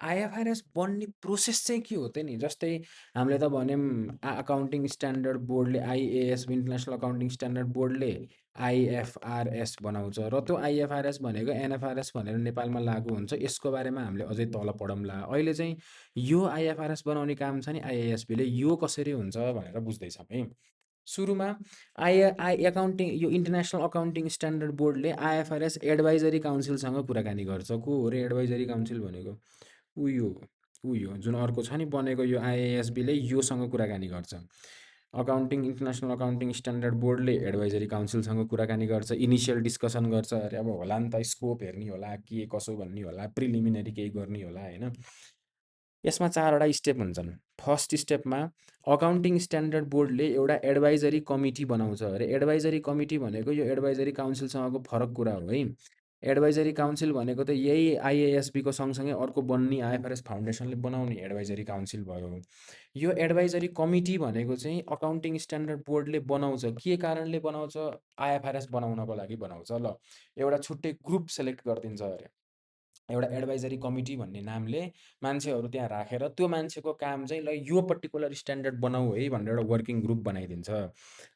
Speaker 1: आइएफआरएस बन्ने प्रोसेस चाहिँ के हो त नि? जस्तै हामीले त भन्यौँ अकाउन्टिङ स्ट्यान्डर्ड बोर्डले आइएएस इन्टरनेसनल अकाउन्टिङ स्ट्यान्डर्ड बोर्डले आइएफआरएस बनाउँछ र त्यो आइएफआरएस भनेको एनएफआरएस भनेर नेपालमा लागु हुन्छ। यसको बारेमा हामीले अझै तल पढौँला। अहिले चाहिँ यो आइएफआरएस बनाउने काम छ नि आइएएसबीले, यो कसरी हुन्छ भनेर बुझ्दैछौँ है। सुरुमा अकाउन्टिङ यो इन्टरनेसनल अकाउन्टिङ स्ट्यान्डर्ड बोर्डले आइएफआरएस एडभाइजरी काउन्सिलसँग कुराकानी गर्छ। को हो रे एडभाइजरी काउन्सिल भनेको? उयो उयो जुन अर्को छ नि बनेको यो आइएएसबीले योसँग कुराकानी गर्छ। अकाउन्टिङ इन्टरनेसनल अकाउन्टिङ स्ट्यान्डर्ड बोर्डले एडभाइजरी काउन्सिलसँग कुराकानी गर्छ, इनिसियल डिस्कसन गर्छ। अरे अब होला नि त स्कोप हेर्ने होला, के कसो भन्ने होला, प्रिलिमिनरी केही गर्ने होला होइन। यसमा 4वटा स्टेप हुन्छन्। फर्स्ट स्टेपमा अकाउन्टिङ स्ट्यान्डर्ड बोर्डले एउटा एडभाइजरी कमिटी बनाउँछ अरे। एडभाइजरी कमिटी भनेको यो एडभाइजरी काउन्सिलसँगको फरक कुरा हो है। एडभाइजरी काउन्सिल भनेको त यही आइएएसबीको सँगसँगै अर्को बन्ने आइएफआरएस फाउन्डेसनले बनाउने एडभाइजरी काउन्सिल भयो। यो एडभाइजरी कमिटी भनेको चाहिँ अकाउन्टिङ स्ट्यान्डर्ड बोर्डले बनाउँछ। के कारणले बनाउँछ? आइएफआरएस बनाउनको लागि बनाउँछ। ल, एउटा छुट्टै ग्रुप सेलेक्ट गरिदिन्छ अरे। एउटा एडभाइजरी कमिटी भन्ने नामले मान्छेहरू त्यहाँ राखेर त्यो मान्छेको काम चाहिँ ल यो पर्टिकुलर स्ट्यान्डर्ड बनाऊ है भनेर एउटा वर्किङ ग्रुप बनाइदिन्छ।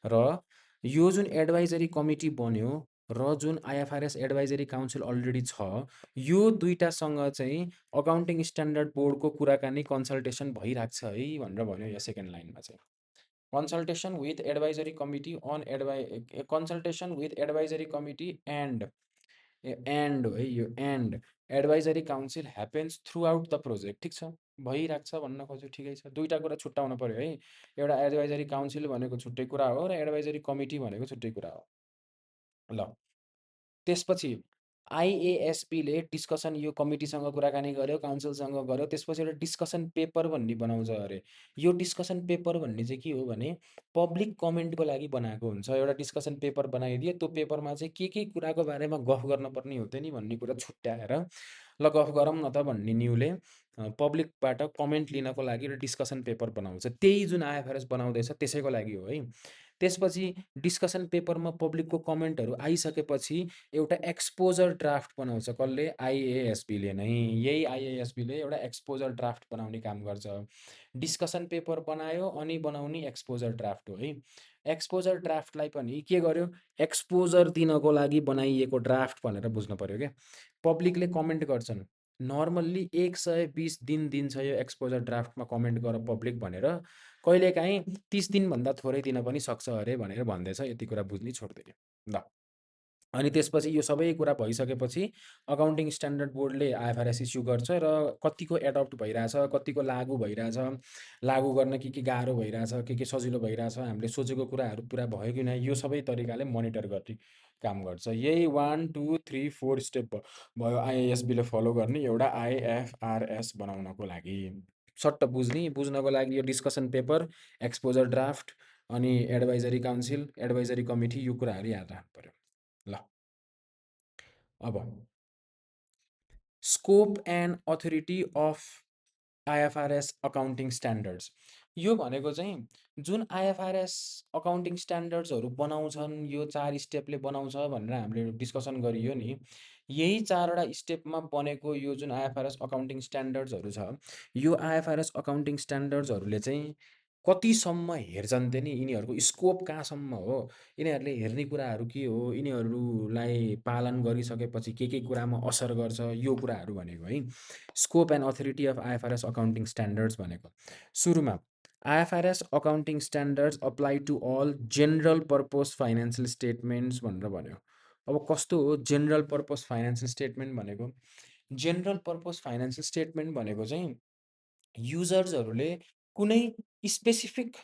Speaker 1: र यो जुन एडभाइजरी कमिटी बन्यो र जुन आइएफआरएस एडभाइजरी काउन्सिल अलरेडी छ, यो दुईटासँग चाहिँ अकाउन्टिङ स्ट्यान्डर्ड बोर्डको कुराकानी कन्सल्टेसन भइरहेको छ है भनेर भन्यो यो सेकेन्ड लाइनमा चाहिँ। Consultation with advisory committee on consultation with advisory committee and and हो है यो and advisory council happens throughout the project. ठिक छ, भइरहेको छ भन्न खोज्यो, ठिकै छ। दुईवटा कुरा छुट्याउनु पऱ्यो है। एउटा एडभाइजरी काउन्सिल भनेको छुट्टै कुरा हो र एडभाइजरी कमिटी भनेको छुट्टै कुरा हो। ल, त्यसपछि आइएएसबीले डिस्कसन यो कमिटीसँग कुराकानी गर्यो, काउन्सिलसँग गर्यो, त्यसपछि एउटा डिस्कसन पेपर भन्ने बनाउँछ अरे। यो डिस्कसन पेपर भन्ने चाहिँ के हो भने पब्लिक कमेन्टको लागि बनाएको हुन्छ। एउटा डिस्कसन पेपर बनाइदियो, त्यो पेपरमा चाहिँ के कुराको बारेमा गफ गर्नुपर्ने हो त नि भन्ने कुरा छुट्याएर ल गफ गरौँ न त भन्ने न्युले पब्लिकबाट कमेन्ट लिनको लागि एउटा डिस्कसन पेपर बनाउँछ। त्यही जुन आइएफआरएस बनाउँदैछ त्यसैको लागि हो है। त्यसपछि डिस्कसन पेपरमा पब्लिकको कमेन्टहरू आइसकेपछि एउटा एक्सपोजर ड्राफ्ट बनाउँछ। कसले? आइएएसबीले नै। यही आइएएसबीले एउटा एक्सपोजर ड्राफ्ट बनाउने काम गर्छ। डिस्कसन पेपर बनायो अनि बनाउने एक्सपोजर ड्राफ्ट हो है। एक्सपोजर ड्राफ्टलाई पनि के गर्यो? एक्सपोजर दिनको लागि बनाइएको ड्राफ्ट भनेर बुझ्नु पऱ्यो क्या। पब्लिकले कमेन्ट गर्छन्। नर्मल्ली 120 दिन दिन्छ यो एक्सपोजर ड्राफ्टमा कमेन्ट गर पब्लिक भनेर। कहिलेकाहीँ 30 दिनभन्दा थोरै दिन पनि सक्छ अरे भनेर भन्दैछ। यति कुरा बुझ्ने छोड्दिने। ल, अनि त्यसपछि यो सबै कुरा भइसकेपछि अकाउन्टिङ स्ट्यान्डर्ड बोर्डले आइएफआरएस इस्यु गर्छ र कतिको एडप्ट भइरहेछ, कतिको लागु भइरहेछ, लागु गर्न के गाह्रो भइरहेछ, के सजिलो भइरहेछ, हामीले सोचेको कुराहरू पुरा भयो कि नै, यो सबै तरिकाले मोनिटर गर्ने काम गर्छ। यही 1 2 3 4 स्टेप भयो आइएएसबीले फलो गर्ने एउटा आइएफआरएस बनाउनको लागि। सट्ट बुझ्नको लागि यो डिस्कसन पेपर, एक्सपोजर ड्राफ्ट अनि एडभाइजरी काउन्सिल, एडभाइजरी कमिटी, यो कुराहरू याद राख्नु पऱ्यो। ल, अब scope and authority of IFRS accounting standards. यो भनेको चाहिँ जुन आइएफआरएस अकाउन्टिङ स्ट्यान्डर्ड्सहरू बनाउँछन्, यो 4 स्टेपले बनाउँछ भनेर हामीले डिस्कसन गरियो नि, यही 4वटा स्टेपमा बनेको यो जुन आइएफआरएस अकाउन्टिङ स्ट्यान्डर्ड्सहरू छ, यो आइएफआरएस अकाउन्टिङ स्ट्यान्डर्ड्सहरूले चाहिँ कतिसम्म हेर्छन् त नि, यिनीहरूको स्कोप कहाँसम्म हो, यिनीहरूले हेर्ने कुराहरू के हो, यिनीहरूलाई पालन गरिसकेपछि के कुरामा असर गर्छ, यो कुराहरू भनेको है। Scope and authority of IFRS accounting standards भनेको सुरुमा IFRS accounting standards apply to all general purpose financial statements भनेर भन्यो। अब कस्तो हो जेनरल पर्पज फाइनेन्सियल स्टेटमेन्ट भनेको? जेनरल पर्पज फाइनेन्सियल स्टेटमेन्ट भनेको चाहिँ युजर्सहरूले कुनै स्पेसिफिक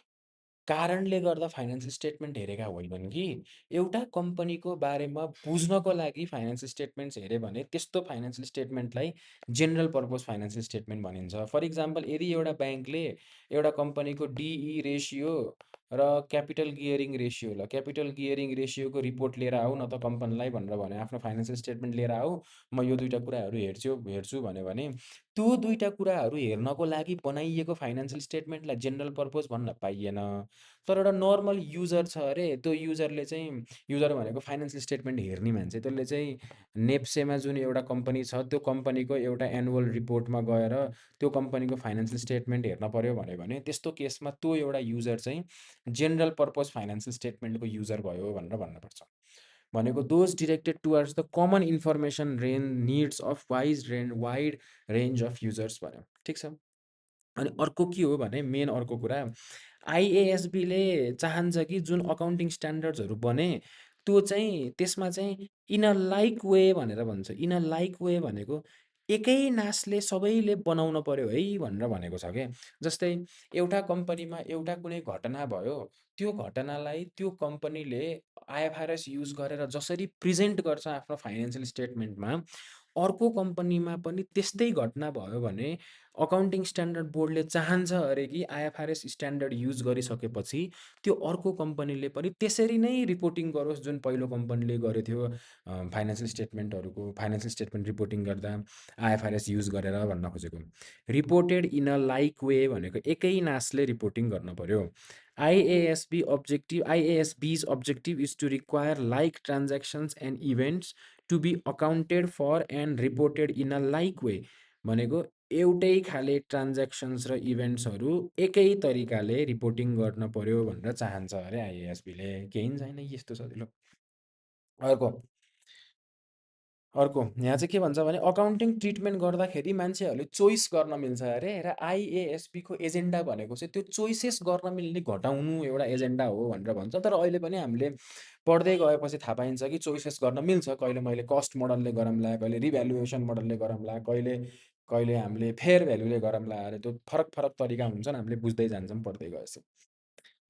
Speaker 1: कारणले गर्दा फाइनेन्सियल स्टेटमेन्ट हेरेका होइनन् कि एउटा कम्पनीको बारेमा बुझ्नको लागि फाइनेन्सियल स्टेटमेन्ट्स हेऱ्यो भने त्यस्तो फाइनेन्सियल स्टेटमेन्टलाई जेनरल पर्पज फाइनेन्सियल स्टेटमेन्ट भनिन्छ। फर इक्जाम्पल यदि एउटा ब्याङ्कले एउटा कम्पनीको डिई रेसियो र capital gearing ratio capital gearing रेसियोको रिपोर्ट लिएर आऊ न त कम्पनीलाई भनेर भन्यो, आफ्नो फाइनेन्सियल स्टेटमेन्ट लिएर आऊ, म यो दुईवटा कुराहरू हेर्छु भन्यो भने त्यो दुईवटा कुराहरू हेर्नको लागि बनाइएको फाइनेन्सियल स्टेटमेन्टलाई जेनरल पर्पज भन्न पाइएन। तर एउटा नर्मल युजर छ अरे, त्यो युजरले चाहिँ युजर भनेको फाइनेन्सियल स्टेटमेन्ट हेर्ने मान्छे, त्यसले चाहिँ नेप्सेमा जुन एउटा कम्पनी छ त्यो कम्पनीको एउटा एनुअल रिपोर्टमा गएर त्यो कम्पनीको फाइनेन्सियल स्टेटमेन्ट हेर्न पर्यो भन्यो भने त्यस्तो केसमा त्यो एउटा युजर चाहिँ जेनरल पर्पज फाइनेन्सियल स्टेटमेन्टको युजर भयो भनेर भन्नुपर्छ। भनेको those directed towards the common information needs of wide range of users भन्यो। ठिक छ। अनि अर्को के हो भने मेन अर्को कुरा आइएएसबीले चाहन्छ कि जुन अकाउन्टिङ स्ट्यान्डर्ड्सहरू बने त्यो चाहिँ त्यसमा चाहिँ इन अ लाइक वे भनेर भन्छ। इन अ लाइक वे भनेको एकै नासले सबैले बनाउन पर्यो है भनेर भनेको छ क्या। जस्तै एउटा कम्पनीमा एउटा कुनै घटना भयो, त्यो घटनालाई त्यो कम्पनीले आइएफआरएस युज गरेर जसरी प्रेजेन्ट गर्छ आफ्नो फाइनेन्सियल स्टेटमेन्टमा, अर्को कम्पनीमा पनि त्यस्तै घटना भयो भने अकाउन्टिङ स्ट्यान्डर्ड बोर्डले चाहन्छ अरे कि आइएफआरएस स्ट्यान्डर्ड युज गरिसकेपछि त्यो अर्को कम्पनीले पनि त्यसरी नै रिपोर्टिङ गरोस् जुन पहिलो कम्पनीले गरेको थियो फाइनेन्सियल स्टेटमेन्ट रिपोर्टिङ गर्दा आइएफआरएस युज गरेर भन्न खोजेको। Reported in a like way भनेको एकै नासले रिपोर्टिङ गर्न पर्यो। आइएएसबीज objective is to require like transactions and events to be accounted for and reported in a like way भनेको एउटै खाले ट्रान्ज्याक्सन्स र इभेन्ट्सहरू एकै तरिकाले रिपोर्टिङ गर्न पर्यो भनेर चाहन्छ अरे आइएएसबीले। केही छैन यस्तो सजिलो। अर्को अर्को यहाँ चाहिँ के भन्छ भने अकाउन्टिङ ट्रिटमेन्ट गर्दाखेरि मान्छेहरूले चोइस गर्न मिल्छ अरे, र आइएएसबीको एजेन्डा भनेको चाहिँ त्यो चोइसेस गर्न मिल्ने घटाउनु एउटा एजेन्डा हो भनेर भन्छ। तर अहिले पनि हामीले पढ्दै गएपछि थाहा पाइन्छ कि चोइसेस गर्न मिल्छ। कहिले मैले कस्ट मोडलले गरौँला, कहिले रिभ्यालुएसन मोडलले गरौँला, कहिले कहिले हामीले फेयर भ्यालुले गरौँला अरे, त्यो फरक फरक तरिका हुन्छन्, हामीले बुझ्दै जान्छौँ पढ्दै गएपछि।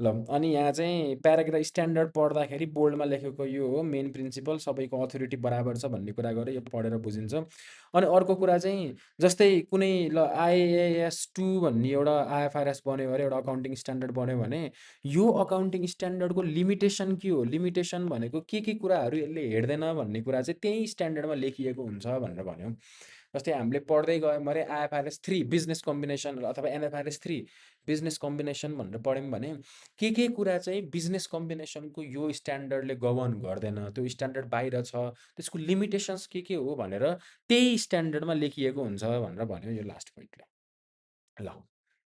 Speaker 1: ल अनि यहाँ चाहिँ प्याराग्राफ स्ट्यान्डर्ड पढ्दाखेरि बोल्डमा लेखेको यो हो मेन प्रिन्सिपल, सबैको अथोरिटी बराबर छ भन्ने कुरा गरेँ, यो पढेर बुझिन्छ। अनि अर्को कुरा चाहिँ जस्तै कुनै ल आइएएस 2 भन्ने एउटा आइएफआरएस बन्यो अरे, एउटा अकाउन्टिङ स्ट्यान्डर्ड बन्यो भने यो अकाउन्टिङ स्ट्यान्डर्डको लिमिटेसन के हो, लिमिटेसन भनेको के कुराहरू यसले हेर्दैन भन्ने कुरा चाहिँ त्यही स्ट्यान्डर्डमा लेखिएको हुन्छ भनेर भन्यो। जस्तै हामीले पढ्दै गयौँ अरे आइएफआरएस 3 बिजनेस कम्बिनेसन अथवा एनएफआरएस 3 बिजनेस कम्बिनेसन भनेर पढ्यौँ भने के कुरा चाहिँ बिजनेस कम्बिनेसनको यो स्ट्यान्डर्डले गभर्न गर्दैन, त्यो स्ट्यान्डर्ड बाहिर छ, त्यसको लिमिटेसन्स के हो भनेर त्यही स्ट्यान्डर्डमा लेखिएको हुन्छ भनेर भन्यो यो लास्ट पोइन्टले। ल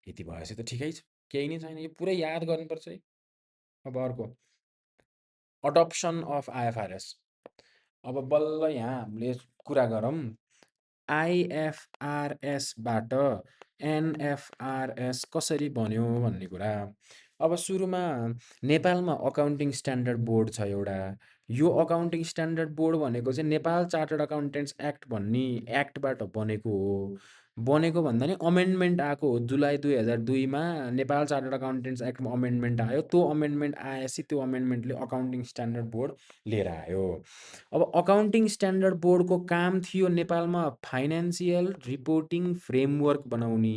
Speaker 1: यति भएपछि त ठिकै छ, केही नै छैन, यो पुरै याद गर्नुपर्छ है। अब अर्को अडप्सन अफ आइएफआरएस। अब बल्ल यहाँ हामीले कुरा गरौँ आइएफआरएसबाट एनएफआरएस कसरी बन्यो भन्ने कुरा। अब सुरुमा नेपालमा अकाउन्टिङ स्ट्यान्डर्ड बोर्ड छ एउटा। यो अकाउन्टिङ स्ट्यान्डर्ड बोर्ड भनेको चाहिँ नेपाल चार्टर्ड अकाउन्टेन्ट्स एक्ट भन्ने एक्टबाट बनेको हो। बनेको भन्दा नि अमेन्डमेन्ट आएको हो जुलाई 2002मा नेपाल चार्टर्ड अकाउन्टेन्ट्स एक्टमा अमेन्डमेन्ट आयो। त्यो अमेन्डमेन्ट आएपछि त्यो अमेन्डमेन्टले अकाउन्टिङ स्ट्यान्डर्ड बोर्ड लिएर आयो। अब अकाउन्टिङ स्ट्यान्डर्ड बोर्डको काम थियो नेपालमा फाइनेन्सियल रिपोर्टिङ फ्रेमवर्क बनाउने,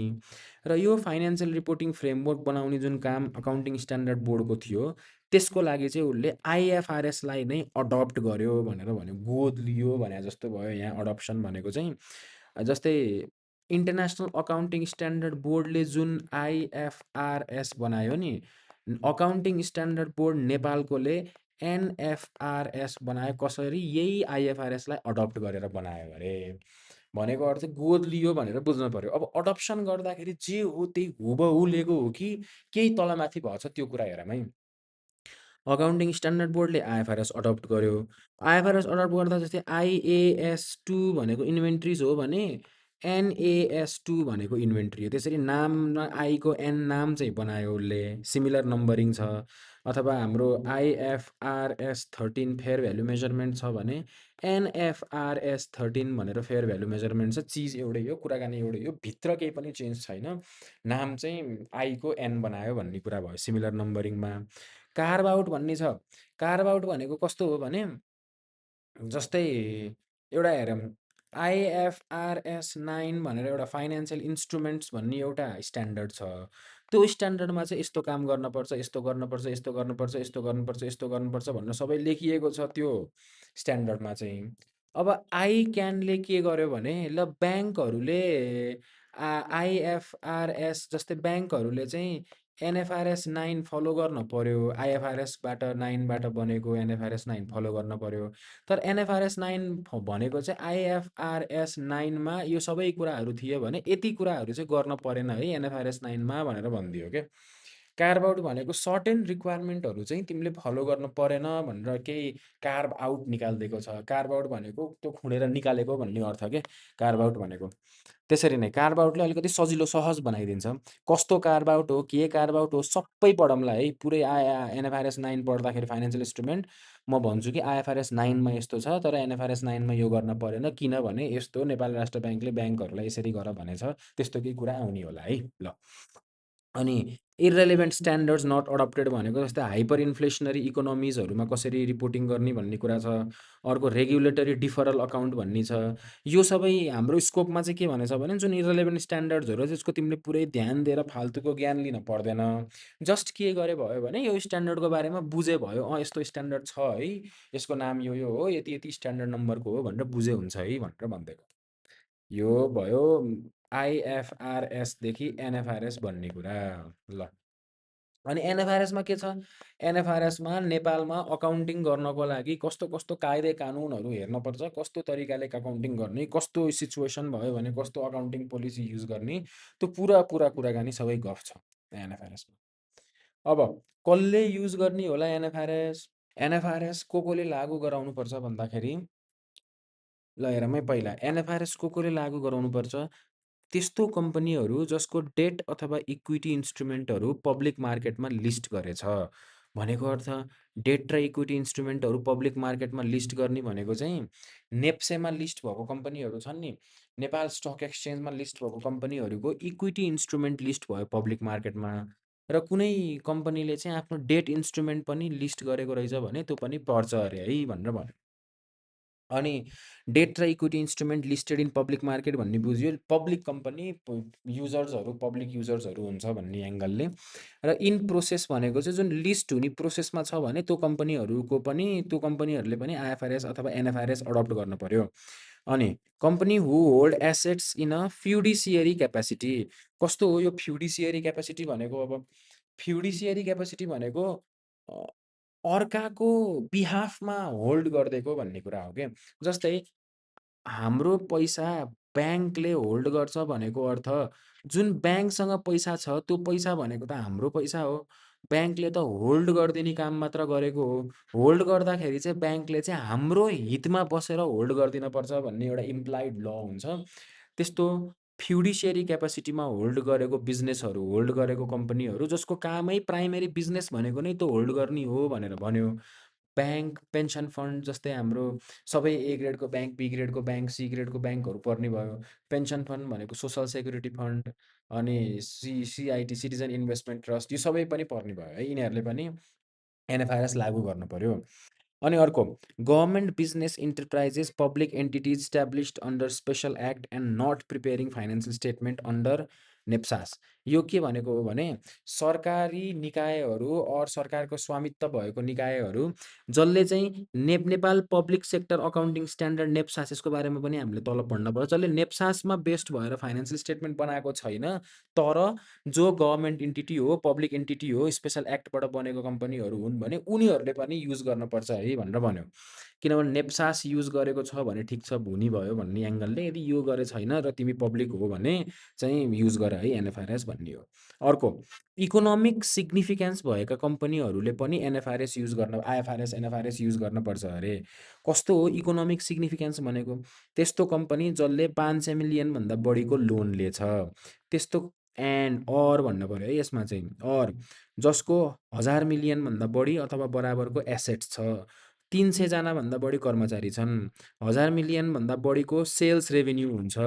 Speaker 1: र यो फाइनेन्सियल रिपोर्टिङ फ्रेमवर्क बनाउने जुन काम अकाउन्टिङ स्ट्यान्डर्ड बोर्डको थियो त्यसको लागि चाहिँ उसले आइएफआरएसलाई नै अडप्ट गर्यो भनेर भन्यो, गोद लियो भने जस्तो भयो यहाँ अडप्सन भनेको चाहिँ। जस्तै इन्टरनेसनल अकाउन्टिङ स्ट्यान्डर्ड बोर्डले जुन आइएफआरएस बनायो नि, अकाउन्टिङ स्ट्यान्डर्ड बोर्ड नेपालकोले एनएफआरएस बनायो कसरी, यही आइएफआरएसलाई अडप्ट गरेर बनायो अरे। भनेको अर्थ गोद लियो भनेर बुझ्नु पर्यो। अब अडप्सन गर्दाखेरि जे हो त्यही हुबहु लिएको हो कि केही तलमाथि भएछ त्यो कुरा हेरौँ है। अकाउन्टिङ स्ट्यान्डर्ड बोर्डले आइएफआरएस अडप्ट गर्यो। आइएफआरएस अडप्ट गर्दा जस्तै आइएएस 2 भनेको इन्भेन्ट्रिज हो भने एनएएस 2 भनेको इन्भेन्ट्री हो। त्यसरी नाममा आईको एन नाम चाहिँ बनायो उसले, सिमिलर नम्बरिङ छ। अथवा हाम्रो आइएफआरएस 13 फेयर भ्यालु मेजरमेन्ट छ भने एनएफआरएस 13 भनेर फेयर भ्यालु मेजरमेन्ट छ। चिज एउटै हो, कुराकानी एउटै हो, भित्र केही पनि चेन्ज छैन। नाम चाहिँ आईको एन बनायो भन्ने कुरा भयो सिमिलर नम्बरिङमा। कार्भ आउट भन्ने छ। कार्भ आउट भनेको कस्तो हो भने जस्तै एउटा हेरौँ, आइएफआरएस 9 भनेर एउटा फाइनान्सियल इन्स्ट्रुमेन्ट्स भन्ने एउटा स्ट्यान्डर्ड छ। त्यो स्ट्यान्डर्डमा चाहिँ यस्तो काम गर्नुपर्छ, यस्तो गर्नुपर्छ, यस्तो गर्नुपर्छ, यस्तो गर्नुपर्छ, यस्तो गर्नुपर्छ भनेर सबै लेखिएको छ त्यो स्ट्यान्डर्डमा चाहिँ। अब आइक्यानले के गर्यो भने ल ब्याङ्कहरूले आइएफआरएस जस्तै ब्याङ्कहरूले चाहिँ एनएफआरएस 9 फलो गर्न पर्यो। आइएफआरएसबाट 9बाट बनेको एनएफआरएस 9 फलो गर्न पर्यो। तर एनएफआरएस 9 भनेको चाहिँ आइएफआरएस 9मा यो सबै कुराहरू थियो भने यति कुराहरू चाहिँ गर्न परेन है एनएफआरएस 9मा भनेर भनिदियो क्या। कार्भ आउट भनेको सर्टेन रिक्वायरमेन्टहरू चाहिँ तिमीले फलो गर्न परेन भनेर केही कार्भ आउट निकालिदिएको छ। कार्भ आउट भनेको त्यो खुँडेर निकालेको भन्ने अर्थ के कार्भ आउट भनेको। त्यसरी नै कार्भ आउटले अलिकति सजिलो सहज बनाइदिन्छ। कस्तो कार्भ आउट हो, के कार्भ आउट हो, सबै पढौँला है। पुरै एनएफआरएस 9 पढ्दाखेरि फाइनेन्सियल इन्स्ट्रुमेन्ट म भन्छु कि आइएफआरएस 9मा यस्तो छ तर एनएफआरएस 9मा यो गर्न परेन किनभने यस्तो नेपाल राष्ट्र ब्याङ्कले ब्याङ्कहरूलाई यसरी गर भनेछ, त्यस्तो केही कुरा आउने होला है। ल अनि इर्रेलेभेन्ट स्ट्यान्डर्ड्स नट अडप्टेड भनेको जस्तै हाइपर इन्फ्लेसनरी इकोनोमिजहरूमा कसरी रिपोर्टिङ गर्ने भन्ने कुरा छ। अर्को रेगुलेटरी डिफरल अकाउन्ट भन्ने छ। यो सबै हाम्रो स्कोपमा चाहिँ के भनेछ भने जुन इर्रेलेभेन्ट स्ट्यान्डर्ड्सहरू त्यसको तिमीले पुरै ध्यान दिएर फाल्तुको ज्ञान लिन पर्दैन। जस्ट के गरे भयो भने यो स्ट्यान्डर्डको बारेमा बुझे भयो, यस्तो स्ट्यान्डर्ड छ है, यसको नाम यो हो, यति यति स्ट्यान्डर्ड नम्बरको हो भनेर बुझे हुन्छ है भनेर भनिदिएको। यो भयो आइएफआरएसदेखि एनएफआरएस भन्ने कुरा। ल अनि एनएफआरएसमा के छ? एनएफआरएसमा नेपालमा अकाउन्टिङ गर्नको लागि कस्तो कस्तो कायदे कानुनहरू हेर्नुपर्छ, कस्तो तरिकाले अकाउन्टिङ गर्ने, कस्तो सिचुएसन भयो भने कस्तो अकाउन्टिङ पोलिसी युज गर्ने, त्यो पुरा कुराकानी सबै गफ छ एनएफआरएसमा। अब कसले युज गर्ने होला एनएफआरएस? एनएफआरएस कोले लागू गराउनुपर्छ भन्दाखेरि ल हेरौँ है, पहिला एनएफआरएस कोले लागू गराउनुपर्छ? त्यस्तो कम्पनीहरू जसको डेट अथवा इक्विटी इन्स्ट्रुमेन्टहरू पब्लिक मार्केटमा लिस्ट गरेछ। भनेको अर्थ डेट र इक्विटी इन्स्ट्रुमेन्टहरू पब्लिक मार्केटमा लिस्ट गर्ने भनेको चाहिँ नेप्सेमा लिस्ट भएको कम्पनीहरू छन् नि, नेपाल स्टक एक्सचेन्जमा लिस्ट भएको कम्पनीहरूको इक्विटी इन्स्ट्रुमेन्ट लिस्ट भयो पब्लिक मार्केटमा। र कुनै कम्पनीले चाहिँ आफ्नो डेट इन्स्ट्रुमेन्ट पनि लिस्ट गरेको रहेछ भने त्यो पनि पर्छ अरे है भनेर भन्यो। अनि डेट र equity instrument listed in public market भन्ने बुझ्यो पब्लिक कम्पनी युजर्सहरू पब्लिक युजर्सहरू हुन्छ भन्ने एङ्गलले। र इन प्रोसेस भनेको चाहिँ जुन लिस्ट हुने प्रोसेसमा छ भने त्यो कम्पनीहरूको पनि त्यो कम्पनीहरूले पनि आइएफआरएस अथवा एनएफआरएस अडप्ट गर्नु पर्यो। अनि company who hold assets in a fiduciary capacity. कस्तो हो यो फ्युडिसियरी क्यापेसिटी भनेको? अब फ्युडिसियरी क्यापेसिटी भनेको अर्काको बिहाफमा होल्ड गरिदिएको भन्ने कुरा हो क्या। जस्तै हाम्रो पैसा ब्याङ्कले होल्ड गर्छ भनेको अर्थ जुन ब्याङ्कसँग पैसा छ त्यो पैसा भनेको त हाम्रो पैसा हो। ब्याङ्कले त होल्ड गरिदिने काम मात्र गरेको हो। होल्ड गर्दाखेरि चाहिँ ब्याङ्कले चाहिँ हाम्रो हितमा बसेर होल्ड गरिदिनुपर्छ भन्ने एउटा इम्प्लाइड ल हुन्छ। त्यस्तो फ्युडिसियरी क्यापेसिटीमा होल्ड गरेको बिजनेसहरू, होल्ड गरेको कम्पनीहरू जसको कामै प्राइमेरी बिजनेस भनेको नै त्यो होल्ड गर्ने हो भनेर भन्यो। ब्याङ्क, पेन्सन फन्ड जस्तै हाम्रो सबै ए ग्रेडको ब्याङ्क, बी ग्रेडको ब्याङ्क, सी ग्रेडको ब्याङ्कहरू पर्ने भयो। पेन्सन फन्ड भनेको सोसल सेक्युरिटी फन्ड, अनि सिआइटी सिटिजन इन्भेस्टमेन्ट ट्रस्ट, यो सबै पनि पर्ने भयो है। यिनीहरूले पनि एनएफआरएस लागू गर्नु पर्यो। अनि अर्को government business enterprises public entities established under special act and not preparing financial statement under NEPSAS. यो के भनेको हो भने सरकारी निकायहरू और सरकारको स्वामित्व भएको निकायहरू जसले चाहिँ Nepal public sector accounting standard NEPSAS, यसको बारेमा पनि हामीले तल पढ्न पर्छ। जसले नेप्सासमा बेस्ड भएर फाइनेन्सियल स्टेटमेन्ट बनाएको छैन तर जो गभर्मेन्ट इन्टिटी हो, पब्लिक इन्टिटी हो, स्पेसल एक्टबाट बनेको कम्पनीहरू हुन् भने उनीहरूले पनि युज गर्नुपर्छ है भनेर भन्यो। किनभने नेप्सास युज गरेको छ भने ठिक छ, भुनी भयो भन्ने एङ्गलले, यदि यो गरे छैन र तिमी पब्लिक हो भने चाहिँ युज गर है एनएफआरएस भन्ने हो। अर्को इकोनोमिक सिग्निफिकेन्स भएका कम्पनीहरूले पनि एनएफआरएस युज गर्न, आइएफआरएस एनएफआरएस युज गर्नुपर्छ अरे। कस्तो हो इकोनोमिक सिग्निफिकेन्स भनेको? त्यस्तो कम्पनी जसले 500 मिलियनभन्दा बढीको लोन लिएछ, त्यस्तो एन्ड अर भन्नु पर्यो है यसमा चाहिँ। अर जसको 1000 मिलियनभन्दा बढी अथवा बराबरको एसेट्स छ। 300 जनाभन्दा बढी कर्मचारी छन्। 1000 मिलियनभन्दा बढीको सेल्स रेभेन्यू हुन्छ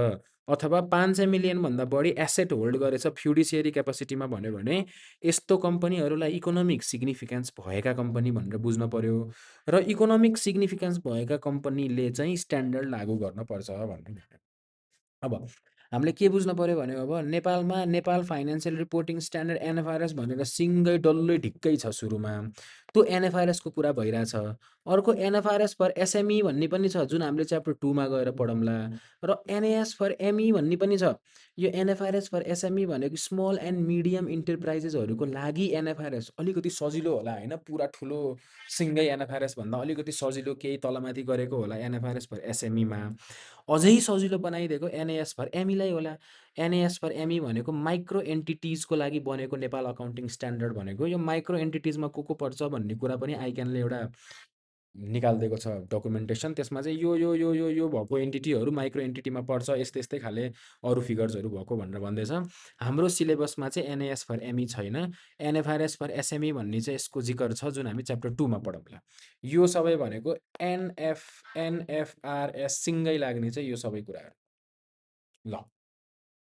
Speaker 1: अथवा 500 मिलियनभन्दा बढी एसेट होल्ड गरेछ फ्युडिसियरी क्यापासिटीमा भन्यो भने यस्तो कम्पनीहरूलाई इकोनोमिक सिग्निफिकेन्स भएका कम्पनी भनेर बुझ्न पर्यो र इकोनोमिक सिग्निफिकेन्स भएका कम्पनीले चाहिँ स्ट्यान्डर्ड लागू गर्नुपर्छ भन्ने। अब हामीले के बुझ्नु पर्यो भने अब नेपालमा Nepal financial reporting standard NFRS भनेर सिङ्गै डल्लै ढिक्कै छ सुरुमा। त्यो एनएफआरएसको कुरा भइरहेछ। अर्को एनएफआरएस फर एसएमई भन्ने पनि छ जुन हामीले च्याप्टर 2 मा गएर पढौँला र एनएएस फर एमई भन्ने पनि छ। यो एनएफआरएस फर एसएमई भनेको स्मल एन्ड मिडियम इन्टरप्राइजेसहरूको लागि एनएफआरएस अलिकति सजिलो होला होइन, पुरा ठुलो सिङ्गै एनएफआरएस भन्दा अलिकति सजिलो केही तलमाथि गरेको होला एनएफआरएस फर एसएमईमा। अझै सजिलो बनाइदिएको एनएएस फर एमईलाई होला। एनएएस फर एमई भनेको माइक्रो एन्टिटिजको लागि बनेको नेपाल अकाउन्टिङ स्ट्यान्डर्ड भनेको यो माइक्रो एन्टिटिजमा को पर्छ भन्ने कुरा पनि आइक्यानले एउटा निकालिदिएको छ डकुमेन्टेसन। त्यसमा चाहिँ यो भएको एन्टिटीहरू माइक्रो एन्टिटीमा पर्छ, यस्तै यस्तै खाले अरू फिगर्सहरू भएको भनेर भन्दैछ। हाम्रो सिलेबसमा चाहिँ एनएएस फर एमई छैन। एनएफआरएस फर एसएमई भन्ने चाहिँ यसको जिकर छ जुन हामी च्याप्टर 2 मा पढौँला। यो सबै भनेको एनएफआरएस सिङ्गै लाग्ने चाहिँ यो सबै कुराहरू। ल